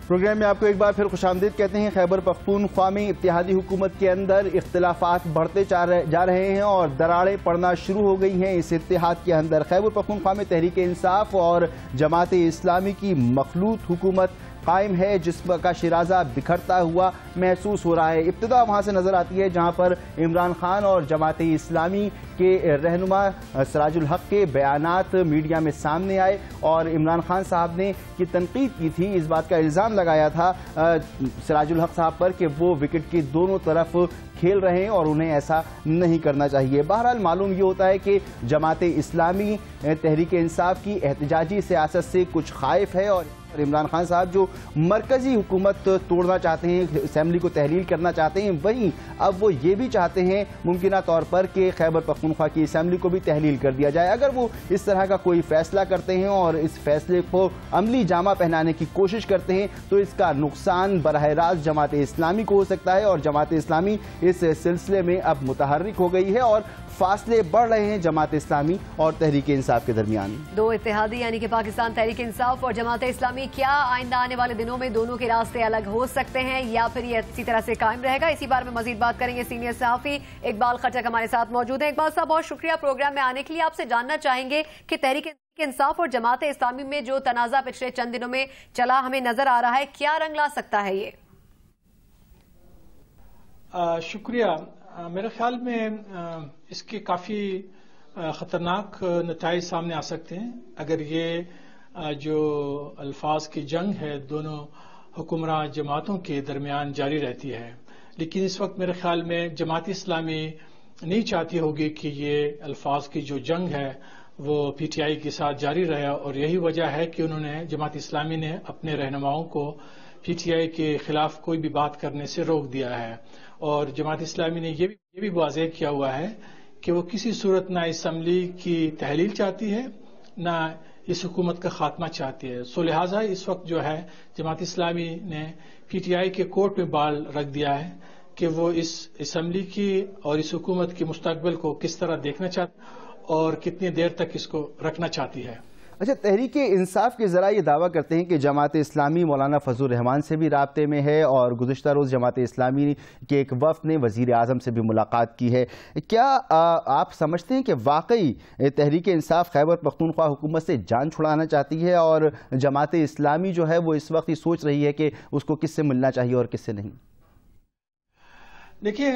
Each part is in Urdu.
پروگرام میں آپ کو ایک بار پھر خوش آمدید کہتے ہیں۔ خیبر پختونخوا میں اتحادی حکومت کے اندر اختلافات بڑھتے جا رہے ہیں اور دراڑیں پڑنا شروع ہو گئی ہیں اس اتحاد کے اندر۔ خیبر پختونخوا میں تحریک انصاف اور جماعت اسلامی کی مخلوط حکومت قائم ہے، جس کا شیرازہ بکھرتا ہوا محسوس ہو رہا ہے۔ ابتدا وہاں سے نظر آتی ہے جہاں پر عمران خان اور جماعت اسلامی کے رہنما سراج الحق کے بیانات میڈیا میں سامنے آئے اور عمران خان صاحب نے کی تنقید کی تھی، اس بات کا الزام لگایا تھا سراج الحق صاحب پر کہ وہ وکٹ کی دونوں طرف کھیل رہے ہیں اور انہیں ایسا نہیں کرنا چاہیے۔ بہرحال معلوم یہ ہوتا ہے کہ جماعت اسلامی تحریک انصاف کی احتجاجی سیاست سے کچھ خائف ہے اور عمران خان صاحب جو مرکزی حکومت توڑنا چاہتے ہیں، اسمبلی کو تحلیل کرنا چاہتے ہیں، وہیں اب وہ یہ بھی چاہتے ہیں ممکنہ طور پر کہ خیبر پختونخوا کی اسمبلی کو بھی تحلیل کر دیا جائے۔ اگر وہ اس طرح کا کوئی فیصلہ کرتے ہیں اور اس فیصلے کو عملی جامہ پہنانے کی کوشش کرتے ہیں تو اس کا نقصان براہ راست جماعت اسلامی کو ہو سکتا ہے اور جماعت اسلامی اس سلسلے میں اب متحرک ہو گئی ہے اور فاصلے بڑھ رہے ہیں جماعت اسلامی اور تحریک انصاف کے درمیان۔ دو اتحادی یعنی کہ پاکستان تحریک انصاف اور جماعت اسلامی، کیا آئندہ آنے والے دنوں میں دونوں کے راستے الگ ہو سکتے ہیں یا پھر یہ اسی طرح سے قائم رہے گا؟ اسی بارے میں مزید بات کریں گے۔ سینئر صحافی اقبال خٹک ہمارے ساتھ موجود ہیں۔ اقبال صاحب بہت شکریہ پروگرام میں آنے کے لیے۔ آپ سے جاننا چاہیں گے کہ تحریک انصاف اور جماعت اسلامی میں جو تنازع پچھلے چند دنوں میں چلا ہمیں نظر آ رہا ہے، کیا رنگ لا سکتا ہے یہ؟ شکریہ۔ میرے خیال میں اس کے کافی خطرناک نتائج سامنے آ سکتے ہیں اگر یہ جو الفاظ کی جنگ ہے دونوں حکمراں جماعتوں کے درمیان جاری رہتی ہے۔ لیکن اس وقت میرے خیال میں جماعت اسلامی نہیں چاہتی ہوگی کہ یہ الفاظ کی جو جنگ ہے وہ پی ٹی آئی کے ساتھ جاری رہے، اور یہی وجہ ہے کہ انہوں نے جماعت اسلامی نے اپنے رہنماؤں کو پی ٹی آئی کے خلاف کوئی بھی بات کرنے سے روک دیا ہے، اور جماعت اسلامی نے یہ بھی واضح کیا ہوا ہے کہ وہ کسی صورت نہ اسمبلی کی تحلیل چاہتی ہے نہ اس حکومت کا خاتمہ چاہتی ہے۔ سو لہٰذا اس وقت جو ہے جماعت اسلامی نے پی ٹی آئی کے کورٹ میں بال رکھ دیا ہے کہ وہ اس اسمبلی کی اور اس حکومت کے مستقبل کو کس طرح دیکھنا چاہتی اور کتنی دیر تک اس کو رکھنا چاہتی ہے۔ اچھا، تحریک انصاف کے ذرائع یہ دعویٰ کرتے ہیں کہ جماعت اسلامی مولانا فضل الرحمان سے بھی رابطے میں ہے اور گزشتہ روز جماعت اسلامی کے ایک وفد نے وزیر اعظم سے بھی ملاقات کی ہے۔ کیا آپ سمجھتے ہیں کہ واقعی تحریک انصاف خیبر پختونخوا حکومت سے جان چھڑانا چاہتی ہے اور جماعت اسلامی جو ہے وہ اس وقت یہ سوچ رہی ہے کہ اس کو کس سے ملنا چاہیے اور کس سے نہیں؟ دیکھیے،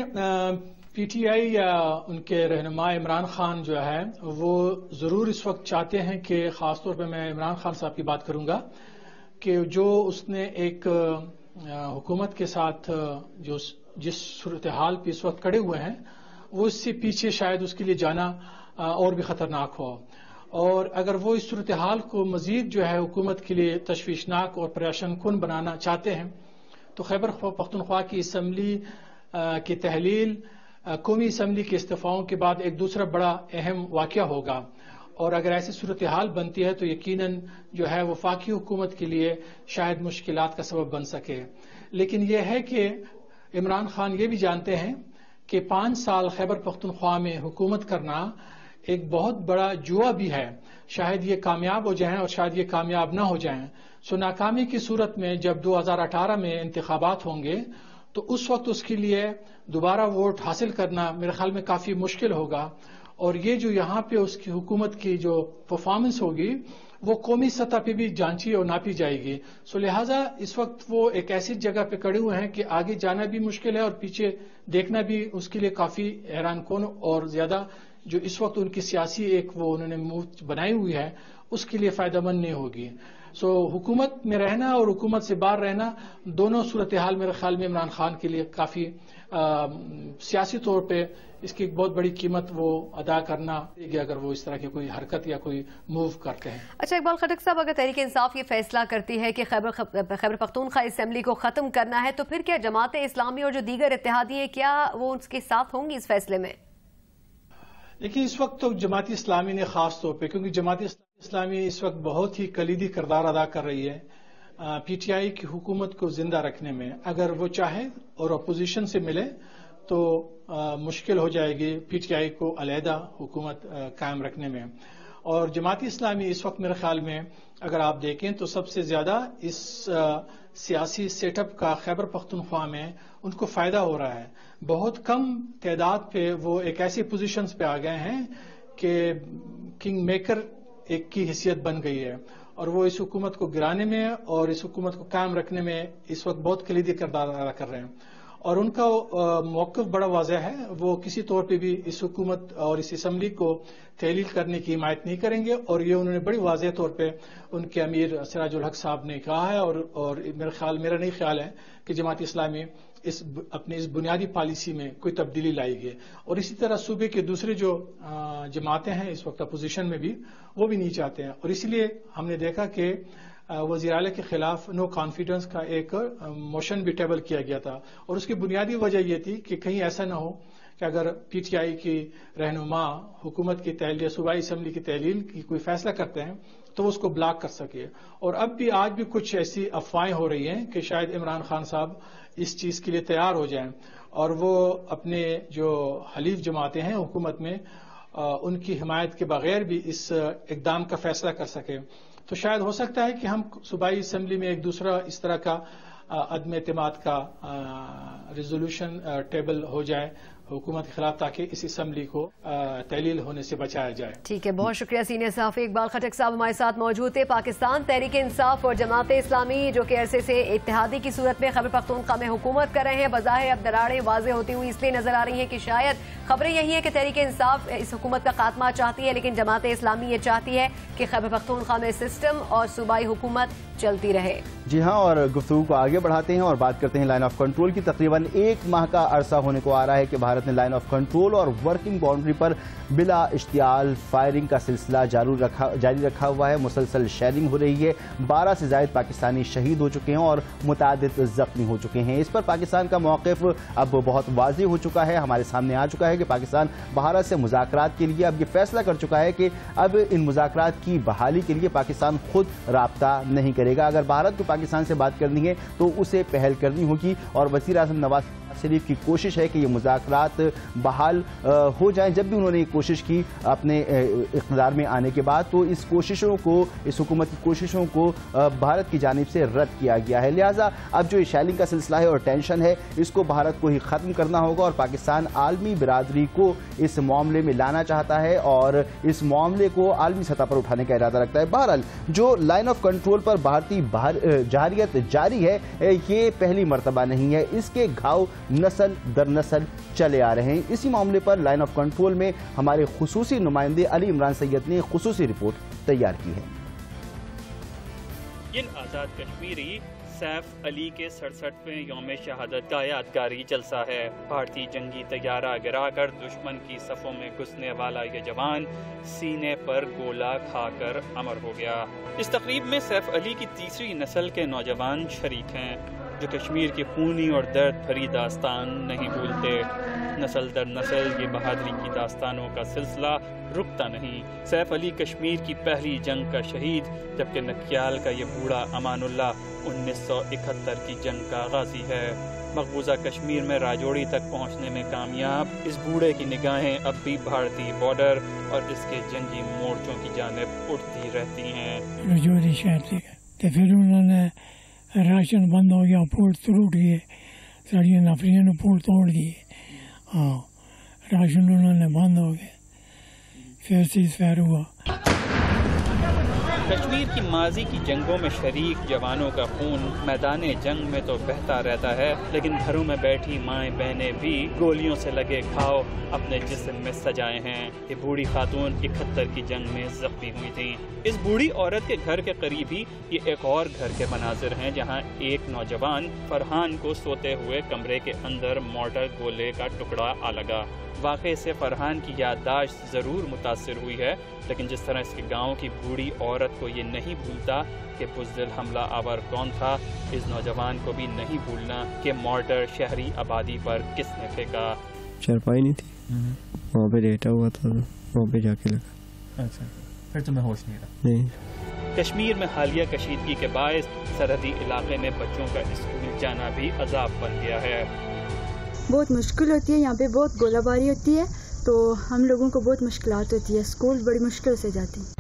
پی ٹی آئی یا ان کے رہنما عمران خان جو ہے وہ ضرور اس وقت چاہتے ہیں کہ خاص طور پہ میں عمران خان صاحب کی بات کروں گا کہ جو اس نے ایک حکومت کے ساتھ جو جس صورتحال پہ اس وقت کھڑے ہوئے ہیں وہ اس سے پیچھے شاید اس کے لیے جانا اور بھی خطرناک ہو، اور اگر وہ اس صورتحال کو مزید جو ہے حکومت کے لیے تشویشناک اور پریشان کن بنانا چاہتے ہیں تو خیبر پختونخوا کی اسمبلی کی تحلیل قومی اسمبلی کے استعفاؤں کے بعد ایک دوسرا بڑا اہم واقعہ ہوگا، اور اگر ایسی صورتحال بنتی ہے تو یقیناً جو ہے وفاقی حکومت کے لیے شاید مشکلات کا سبب بن سکے۔ لیکن یہ ہے کہ عمران خان یہ بھی جانتے ہیں کہ 5 سال خیبر پختونخوا میں حکومت کرنا ایک بہت بڑا جوا بھی ہے، شاید یہ کامیاب ہو جائیں اور شاید یہ کامیاب نہ ہو جائیں۔ سو ناکامی کی صورت میں جب 2018 میں انتخابات ہوں گے تو اس وقت اس کے لیے دوبارہ ووٹ حاصل کرنا میرے خیال میں کافی مشکل ہوگا، اور یہ جو یہاں پہ اس کی حکومت کی جو پرفارمنس ہوگی وہ قومی سطح پہ بھی جانچی اور ناپی جائے گی۔ سو لہٰذا اس وقت وہ ایک ایسی جگہ پہ کھڑے ہوئے ہیں کہ آگے جانا بھی مشکل ہے اور پیچھے دیکھنا بھی اس کے لیے کافی حیران کن، اور زیادہ جو اس وقت ان کی سیاسی ایک وہ انہوں نے موو بنائی ہوئی ہے اس کے لیے فائدہ مند نہیں ہوگی۔ سو حکومت میں رہنا اور حکومت سے باہر رہنا دونوں صورتحال میرے خیال میں عمران خان کے لیے کافی سیاسی طور پہ اس کی ایک بہت بڑی قیمت وہ ادا کرنا گیا اگر وہ اس طرح کی کوئی حرکت یا کوئی موو کرتے ہیں۔ اچھا اقبال خٹک صاحب، اگر تحریک انصاف یہ فیصلہ کرتی ہے کہ خیبر پختونخوا اسمبلی کو ختم کرنا ہے تو پھر کیا جماعت اسلامی اور جو دیگر اتحادی ہیں کیا وہ اس کے ساتھ ہوں گی اس فیصلے میں؟ لیکن اس وقت تو جماعت اسلامی نے خاص طور پہ، کیونکہ جماعت اسلامی اس وقت بہت ہی کلیدی کردار ادا کر رہی ہے پی ٹی آئی کی حکومت کو زندہ رکھنے میں، اگر وہ چاہے اور اپوزیشن سے ملے تو مشکل ہو جائے گی پی ٹی آئی کو علیحدہ حکومت قائم رکھنے میں، اور جماعت اسلامی اس وقت میرے خیال میں اگر آپ دیکھیں تو سب سے زیادہ اس سیاسی سیٹ اپ کا خیبر پختونخوا میں ان کو فائدہ ہو رہا ہے. بہت کم تعداد پہ وہ ایک ایسی پوزیشنز پہ آ گئے ہیں کہ کنگ میکر ایک کی حیثیت بن گئی ہے, اور وہ اس حکومت کو گرانے میں اور اس حکومت کو قائم رکھنے میں اس وقت بہت کلیدی کردار ادا کر رہے ہیں. اور ان کا موقف بڑا واضح ہے, وہ کسی طور پہ بھی اس حکومت اور اس اسمبلی کو تحلیل کرنے کی حمایت نہیں کریں گے, اور یہ انہوں نے بڑی واضح طور پہ ان کے امیر سراج الحق صاحب نے کہا ہے, اور میرا نہیں خیال ہے کہ جماعت اسلامی اپنی اس بنیادی پالیسی میں کوئی تبدیلی لائے گی. اور اسی طرح صوبے کے دوسرے جو جماعتیں ہیں اس وقت اپوزیشن میں بھی, وہ بھی نہیں چاہتے ہیں, اور اسی لیے ہم نے دیکھا کہ وزیر اعلیٰ کے خلاف نو کانفیڈنس کا ایک موشن بھی ٹیبل کیا گیا تھا, اور اس کی بنیادی وجہ یہ تھی کہ کہیں ایسا نہ ہو کہ اگر پی ٹی آئی کی رہنما حکومت کی تحلیل, صوبائی اسمبلی کی تحلیل کی کوئی فیصلہ کرتے ہیں تو وہ اس کو بلاک کر سکے. اور آج بھی کچھ ایسی افواہیں ہو رہی ہیں کہ شاید عمران خان صاحب اس چیز کے لیے تیار ہو جائیں اور وہ اپنے جو حلیف جماعتیں ہیں حکومت میں ان کی حمایت کے بغیر بھی اس اقدام کا فیصلہ کر سکے. تو شاید ہو سکتا ہے کہ ہم صوبائی اسمبلی میں ایک دوسرا اس طرح کا عدم اعتماد کا ریزولوشن ٹیبل ہو جائے حکومت کے خلاف, تاکہ اس اسمبلی کو تحلیل ہونے سے بچایا جائے. ٹھیک ہے, بہت شکریہ سینئر صحافی اقبال خٹک صاحب ہمارے ساتھ موجود تھے. پاکستان تحریک انصاف اور جماعت اسلامی جو کہ عرصے سے اتحادی کی صورت میں خیبر پختونخوا میں حکومت کر رہے ہیں, بظاہر اب دراڑیں واضح ہوتی ہوئی اس لیے نظر آ رہی ہیں کہ شاید خبریں یہی ہیں کہ تحریک انصاف اس حکومت کا خاتمہ چاہتی ہے, لیکن جماعت اسلامی یہ چاہتی ہے کہ خیبر پختونخوا میں سسٹم اور صوبائی حکومت چلتی رہے. جی ہاں, اور گفتگو کو آگے بڑھاتے ہیں اور بات کرتے ہیں لائن آف کنٹرول کی. تقریباً 1 ماہ کا عرصہ ہونے کو آ رہا ہے کہ بھارت نے لائن آف کنٹرول اور ورکنگ باؤنڈری پر بلا اشتعال فائرنگ کا سلسلہ جاری رکھا ہوا ہے. مسلسل شیلنگ ہو رہی ہے. 12 سے زائد پاکستانی شہید ہو چکے ہیں اور متعدد زخمی ہو چکے ہیں. اس پر پاکستان کا موقف اب بہت واضح ہو چکا ہے, ہمارے سامنے آ چکا ہے کہ پاکستان بھارت سے مذاکرات کے لیے اب یہ فیصلہ کر چکا ہے کہ اب ان مذاکرات کی بحالی کے لیے پاکستان خود رابطہ نہیں کرے گا. اگر بھارت کو پاکستان سے بات کرنی ہے تو اسے پہل کرنی ہوگی, اور وزیر اعظم نواز شریف کی کوشش ہے کہ یہ مذاکرات بحال ہو جائیں. جب بھی انہوں نے یہ کوشش کی اپنے اقتدار میں آنے کے بعد, تو اس حکومت کی کوششوں کو بھارت کی جانب سے رد کیا گیا ہے. لہٰذا اب جو شیلنگ کا سلسلہ ہے اور ٹینشن ہے, اس کو بھارت کو ہی ختم کرنا ہوگا, اور پاکستان عالمی برادری کو اس معاملے میں لانا چاہتا ہے اور اس معاملے کو عالمی سطح پر اٹھانے کا ارادہ رکھتا ہے. بہرحال جو لائن آف کنٹرول پر بھارتی جارحیت جاری ہے, یہ پہلی مرتبہ نہیں ہے. اس کے گھاؤ نسل در نسل چلے آ رہے ہیں. اسی معاملے پر لائن آف کنٹرول میں ہمارے خصوصی نمائندے علی عمران سید نے خصوصی رپورٹ تیار کی ہے. آزاد کشمیری سیف علی کے 67ویں یوم شہادت کا یادگاری جلسہ ہے. بھارتی جنگی طیارہ گرا کر دشمن کی صفوں میں گھسنے والا یہ جوان سینے پر گولا کھا کر امر ہو گیا. اس تقریب میں سیف علی کی تیسری نسل کے نوجوان شریک ہیں جو کشمیر کی خونی اور درد بھری داستان نہیں بھولتے. نسل در نسل یہ بہادری کی داستانوں کا سلسلہ رکتا نہیں. سیف علی کشمیر کی پہلی جنگ کا شہید, جبکہ نکیال کا یہ بوڑھا امان اللہ 1971 کی جنگ کا غازی ہے. مقبوضہ کشمیر میں راجوڑی تک پہنچنے میں کامیاب اس بوڑھے کی نگاہیں اب بھی بھارتی بارڈر اور اس کے جنگی مورچوں کی جانب اٹھتی رہتی ہیں. راجوڑی شہر سے پھر انہوں نے راشن بند ہو گیا, پورٹ ٹوٹ گئے, سڑیاں نفریوں نے پورٹ توڑ دیے. ہاں, راشن انہوں نے بند ہو گئے, پھر سیز فائر ہوا. کشمیر کی ماضی کی جنگوں میں شریک جوانوں کا خون میدان جنگ میں تو بہتا رہتا ہے, لیکن گھروں میں بیٹھی مائیں بہنیں بھی گولیوں سے لگے گھاؤ اپنے جسم میں سجائے ہیں. یہ بوڑھی خاتون 71 کی جنگ میں زخمی ہوئی تھیں. اس بوڑھی عورت کے گھر کے قریب ہی یہ ایک اور گھر کے مناظر ہیں, جہاں ایک نوجوان فرحان کو سوتے ہوئے کمرے کے اندر مارٹر گولے کا ٹکڑا آ لگا. واقعے سے فرحان کی یادداشت ضرور متاثر ہوئی ہے, لیکن جس طرح اس کے گاؤں کی بوڑھی عورت کو یہ نہیں بھولتا کہ بزدل حملہ آور کون تھا, اس نوجوان کو بھی نہیں بھولنا کہ مارٹر شہری آبادی پر کس نے پھینکا. چارپائی نہیں تھی, وہاں پہ لیٹا ہوا تھا, وہاں پہ جا کے لگا. اچھا, پھر تمہیں ہوش نہیں رہا؟ نہیں. کشمیر میں حالیہ کشیدگی کے باعث سرحدی علاقے میں بچوں کا اسکول جانا بھی عذاب بن گیا ہے. بہت مشکل ہوتی ہے, یہاں پہ بہت گولہ باری ہوتی ہے, تو ہم لوگوں کو بہت مشکلات ہوتی ہے، اسکول بڑی مشکل سے جاتی ہیں۔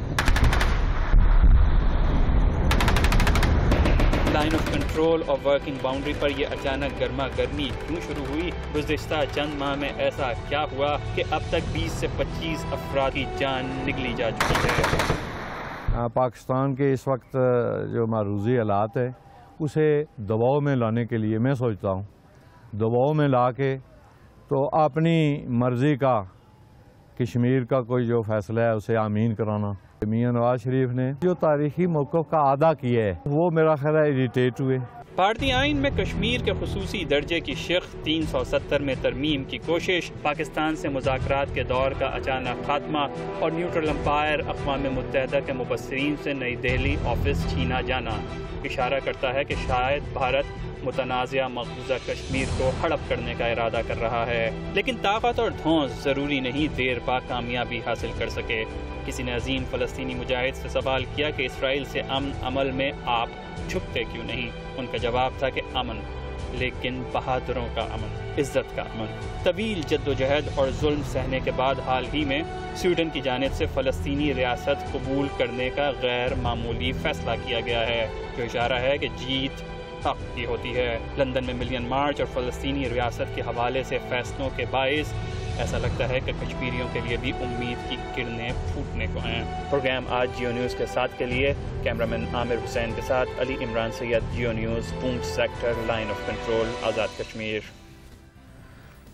لائن آف کنٹرول اور ورکنگ باؤنڈری پر یہ اچانک گرما گرمی کیوں شروع ہوئی؟ گزشتہ چند ماہ میں ایسا کیا ہوا کہ اب تک 20 سے 25 افراد کی جان نگلی جا چکی ہے؟ پاکستان کے اس وقت جو معروضی حالات ہے اسے دباؤ میں لانے کے لیے میں سوچتا ہوں دباؤ میں لا کے تو اپنی مرضی کا کشمیر کا کوئی جو فیصلہ ہے اسے آمین کرانا۔ میاں نواز شریف نے جو تاریخی موقف کا اعادہ کیا ہے وہ میرا خیال ہے اریٹیٹ ہوئے۔ بھارتی آئین میں کشمیر کے خصوصی درجے کی شق 370 میں ترمیم کی کوشش، پاکستان سے مذاکرات کے دور کا اچانک خاتمہ اور نیوٹرل امپائر اقوام متحدہ کے مبصرین سے نئی دہلی آفس چھینا جانا اشارہ کرتا ہے کہ شاید بھارت متنازعہ مقبوضہ کشمیر کو ہڑپ کرنے کا ارادہ کر رہا ہے، لیکن طاقت اور دھونس ضروری نہیں دیر پا کامیابی حاصل کر سکے۔ کسی نے عظیم فلسطینی مجاہد سے سوال کیا کہ اسرائیل سے امن عمل میں آپ چھپتے کیوں نہیں؟ ان کا جواب تھا کہ امن، لیکن بہادروں کا امن، عزت کا امن۔ طویل جدوجہد اور ظلم سہنے کے بعد حال ہی میں سویڈن کی جانب سے فلسطینی ریاست قبول کرنے کا غیر معمولی فیصلہ کیا گیا ہے، جو اشارہ ہے کہ جیت حق کی ہوتی ہے۔ لندن میں ملین مارچ اور فلسطینی ریاست کے حوالے سے فیصلوں کے باعث ایسا لگتا ہے کہ کشمیریوں کے لیے بھی امید کی کرنیں پھوٹنے کو ہیں۔ پروگرام آج جیو نیوز کے ساتھ کے لیے کیمرامین عامر حسین کے ساتھ Ali Imran Syed, Geo News, Poonch sector, line of control, Azad Kashmir.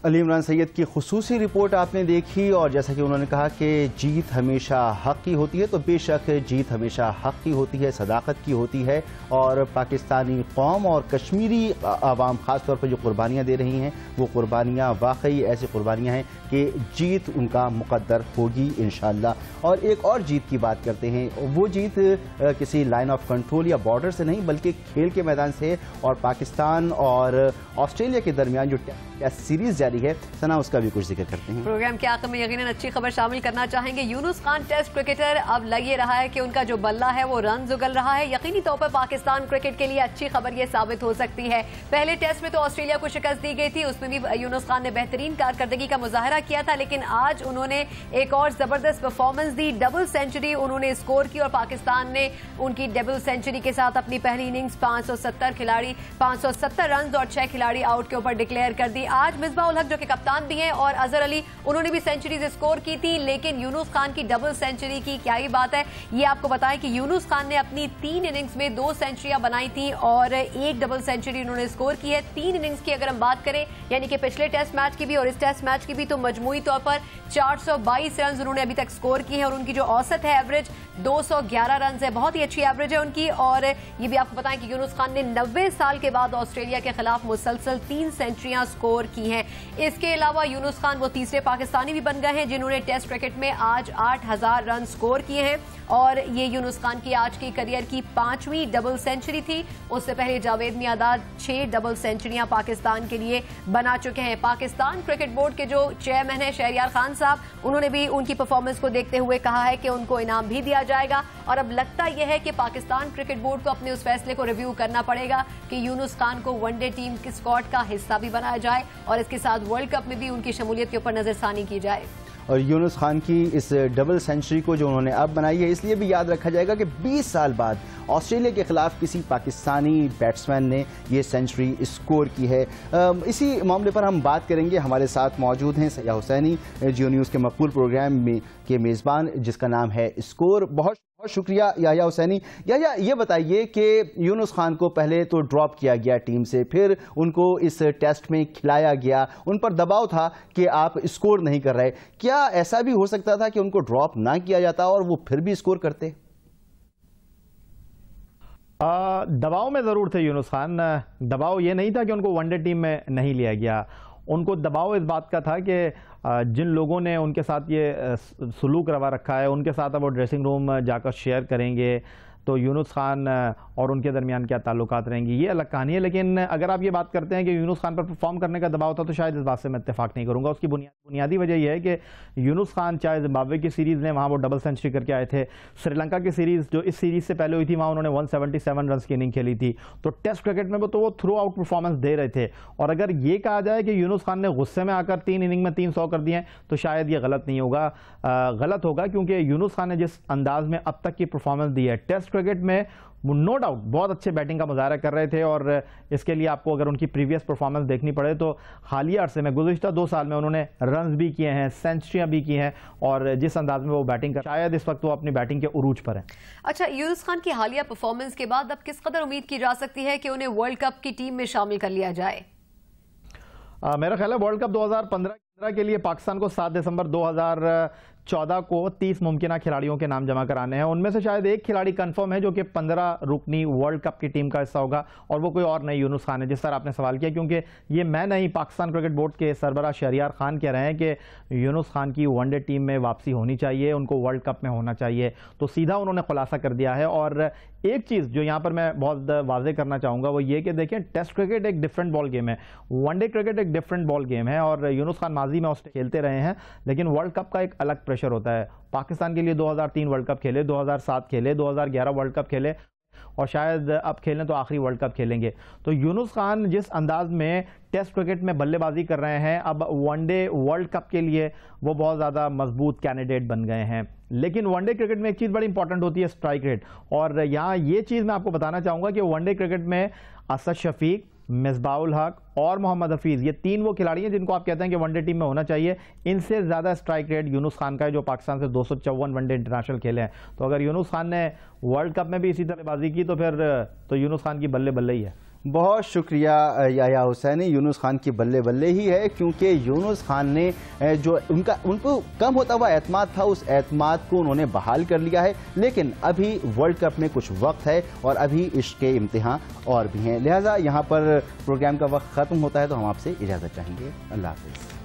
Ali Imran Syed کی خصوصی رپورٹ آپ نے دیکھی، اور جیسا کہ انہوں نے کہا کہ جیت ہمیشہ حق کی ہوتی ہے، تو بے شک جیت ہمیشہ حق کی ہوتی ہے، صداقت کی ہوتی ہے، اور پاکستانی قوم اور کشمیری عوام خاص طور پر جو قربانیاں دے رہی ہیں وہ قربانیاں واقعی ایسی قربانیاں ہیں کہ جیت ان کا مقدر ہوگی انشاءاللہ۔ اور ایک اور جیت کی بات کرتے ہیں، وہ جیت کسی لائن آف کنٹرول یا بارڈر سے نہیں بلکہ کھیل کے میدان سے، اور پاکستان اور آسٹریلیا کے درمیان جو ٹیسٹ سیریز جاری ہے، سنا اس کا بھی کچھ ذکر کرتے ہیں۔ پروگرام کے آخر میں یقیناً اچھی خبر شامل کرنا چاہیں گے۔ یونس خان ٹیسٹ کرکٹر، اب لگ یہ رہا ہے کہ ان کا جو بلہ ہے وہ رنز اگل رہا ہے۔ یقینی طور پر پاکستان کرکٹ کے لیے اچھی خبر یہ ثابت ہو سکتی ہے۔ پہلے ٹیسٹ میں تو آسٹریلیا کو شکست دی گئی تھی، اس میں بھی یونس خان نے بہترین کارکردگی کا مظاہرہ کیا تھا، لیکن آج انہوں نے ایک اور زبردست پرفارمنس دی، ڈبل سینچری انہوں نے اسکور کی، اور پاکستان نے ان کی ڈبل سینچری کے ساتھ اپنی پہلی اننگز 570 رنز اور 6 کھلاڑی آؤٹ کے اوپر ڈکلیئر کر دی۔ آج مصباح الحق جو کہ کپتان بھی ہیں اور اظہر علی، انہوں نے بھی سینچریز اسکور کی تھی، لیکن یونس خان کی ڈبل سینچری کی کیا ہی بات ہے۔ یہ آپ کو بتائیں کہ یونس خان نے اپنی 3 اننگز میں 2 سینچریاں بنائی تھیں اور 1 ڈبل سینچری انہوں نے اسکور کی ہے۔ 3 اننگز کی اگر ہم بات کریں، یعنی کہ پچھلے ٹیسٹ میچ کی بھی اور اس ٹیسٹ میچ کی بھی، تو مجموعی طور پر 422 رنز انہوں نے ابھی تک اسکور کی ہیں، اور ان کی جو اوسط ہے ایوریج 211 رنز ہے، بہت ہی اچھی ایوریج ہے ان کی۔ اور یہ بھی آپ کو بتائیں کہ یونس خان نے 90 سال کے بعد آسٹریلیا کے خلاف مسلسل 3 سینچریاں اسکور کی ہیں۔ اس کے علاوہ یونس خان وہ تیسرے پاکستانی بھی بن گئے ہیں جنہوں نے ٹیسٹ کرکٹ میں آج 8000 رن اسکور کیے ہیں، اور یہ یونس خان کی آج کی کیریئر کی 5ویں ڈبل سینچری تھی۔ اس سے پہلے جاوید میانداد 6 ڈبل سینچریاں پاکستان کے لیے بنا چکے ہیں۔ پاکستان کرکٹ بورڈ کے جو چیئرمین ہیں شہریار خان صاحب، انہوں نے بھی ان کی پرفارمنس کو دیکھتے ہوئے کہا ہے کہ ان کو انعام بھی دیا جائے گا، اور اب لگتا یہ ہے کہ پاکستان کرکٹ بورڈ کو اپنے اس فیصلے کو ریویو کرنا پڑے گا کہ یونس خان کو ون ڈے ٹیم کی اسکواڈ کا حصہ بھی بنایا جائے، اور اس کے ساتھ ورلڈ کپ میں بھی ان کی شمولیت کے اوپر نظر ثانی کی جائے۔ اور یونس خان کی اس ڈبل سینچری کو جو انہوں نے اب بنائی ہے، اس لیے بھی یاد رکھا جائے گا کہ 20 سال بعد آسٹریلیا کے خلاف کسی پاکستانی بیٹسمین نے یہ سینچری اسکور کی ہے۔ اسی معاملے پر ہم بات کریں گے، ہمارے ساتھ موجود ہیں سیاح حسینی، جیو نیوز کے مقبول پروگرام میں کے میزبان جس کا نام ہے اسکور۔ بہت شکریہ یحییٰ حسینی۔ یحییٰ، یہ بتائیے کہ یونس خان کو پہلے تو ڈراپ کیا گیا ٹیم سے، پھر ان کو اس ٹیسٹ میں کھلایا گیا، ان پر دباؤ تھا کہ آپ اسکور نہیں کر رہے، کیا ایسا بھی ہو سکتا تھا کہ ان کو ڈراپ نہ کیا جاتا اور وہ پھر بھی اسکور کرتے؟ دباؤ میں ضرور تھے یونس خان، دباؤ یہ نہیں تھا کہ ان کو ون ڈے ٹیم میں نہیں لیا گیا، ان کو دباؤ اس بات کا تھا کہ جن لوگوں نے ان کے ساتھ یہ سلوک روا رکھا ہے ان کے ساتھ اب وہ ڈریسنگ روم جا کر شیئر کریں گے، تو یونس خان اور ان کے درمیان کیا تعلقات رہیں گی یہ الگ کہانی ہے. لیکن اگر آپ یہ بات کرتے ہیں کہ یونس خان پر پرفارم کرنے کا دباؤ تھا تو شاید اس بات سے میں اتفاق نہیں کروں گا. اس کی بنیادی وجہ یہ ہے کہ یونس خان چاہے زمبابوے کی سیریز نے وہاں وہ ڈبل سینچری کر کے آئے تھے, سری لنکا کی سیریز جو اس سیریز سے پہلے ہوئی تھی وہاں انہوں نے 177 رنز کی اننگ کھیلی تھی, تو ٹیسٹ کرکٹ میں تو وہ تھرو آؤٹ پرفارمنس دے رہے تھے. اور اگر یہ کہا جائے کہ یونس خان نے غصے میں آ کر 3 اننگ میں 300 کر دیے تو شاید یہ غلط نہیں ہوگا, غلط ہوگا, کیونکہ یونس خان نے جس انداز میں اب تک کی پرفارمنس دی ہے ٹیسٹ کرکٹ میں نو ڈاؤٹ بہت اچھے بیٹنگ کا مظاہرہ کر رہے تھے. اور اس کے لیے آپ کو اگر ان کی پریویس پرفارمنس دیکھنی پڑے تو حالیہ عرصے میں گزشتہ 2 سال میں انہوں نے رنز بھی کیے ہیں, سینچریاں بھی کی ہیں, اور جس انداز میں وہ بیٹنگ کر شاید اس وقت وہ اپنی بیٹنگ کے عروج پر ہیں. اچھا, یونس خان کی حالیہ پرفارمنس کے بعد اب کس قدر امید کی جا سکتی ہے کہ انہیں ورلڈ کپ کی ٹیم میں شامل کر لیا جائے؟ میرا خیال ہے ورلڈ کپ 2015 کے لیے پاکستان کو 7 دسمبر 2014 کو 30 ممکنہ کھلاڑیوں کے نام جمع کرانے ہیں. ان میں سے شاید ایک کھلاڑی کنفرم ہے جو کہ 15 رکنی ورلڈ کپ کی ٹیم کا حصہ ہوگا, اور وہ کوئی اور نہیں یونس خان ہے, جس طرح آپ نے سوال کیا. کیونکہ یہ میں نہیں, پاکستان کرکٹ بورڈ کے سربراہ شہریار خان کہہ رہے ہیں کہ یونس خان کی ون ڈے ٹیم میں واپسی ہونی چاہیے, ان کو ورلڈ کپ میں ہونا چاہیے. تو سیدھا انہوں نے خلاصہ کر دیا ہے. اور ایک چیز جو یہاں پر میں بہت واضح کرنا چاہوں گا وہ یہ کہ دیکھیں ٹیسٹ کرکٹ ایک ڈیفرنٹ بال گیم ہے, ون ڈے کرکٹ ایک ڈیفرنٹ بال گیم ہے, اور یونس خان ماضی میں کھیلتے رہے ہیں, لیکن ورلڈ کپ کا ایک الگ پریشر ہوتا ہے. پاکستان کے لیے 2003 ورلڈ کپ کھیلے, 2007 کھیلے, 2011 ورلڈ کپ کھیلے, اور شاید اب کھیلیں تو آخری ورلڈ کپ کھیلیں گے. تو یونس خان جس انداز میں ٹیسٹ کرکٹ میں بلے بازی کر رہے ہیں, اب ون ڈے ورلڈ کپ کے لیے وہ بہت زیادہ مضبوط کینڈیڈیٹ بن گئے ہیں. لیکن ون ڈے کرکٹ میں ایک چیز بڑی امپورٹنٹ ہوتی ہے, اسٹرائک ریٹ. اور یہاں یہ چیز میں آپ کو بتانا چاہوں گا کہ ون ڈے کرکٹ میں اسد شفیق, مصباح الحق اور محمد حفیظ, یہ 3 وہ کھلاڑی ہیں جن کو آپ کہتے ہیں کہ ون ڈے ٹیم میں ہونا چاہیے. ان سے زیادہ اسٹرائک ریٹ یونس خان کا ہے جو پاکستان سے 254 ون ڈے انٹرنیشنل کھیلے ہیں. تو اگر یونس خان نے ورلڈ کپ میں بھی اسی طرح بازی کی تو پھر تو یونس خان کی بلے بلے ہی ہے. بہت شکریہ یحییٰ حسینی. یونس خان کی بلے بلے ہی ہے, کیونکہ یونس خان نے جو ان کو کم ہوتا ہوا اعتماد تھا اس اعتماد کو انہوں نے بحال کر لیا ہے. لیکن ابھی ورلڈ کپ میں کچھ وقت ہے اور ابھی عشق کے امتحان اور بھی ہیں, لہٰذا یہاں پر پروگرام کا وقت ختم ہوتا ہے تو ہم آپ سے اجازت چاہیں گے. اللہ حافظ.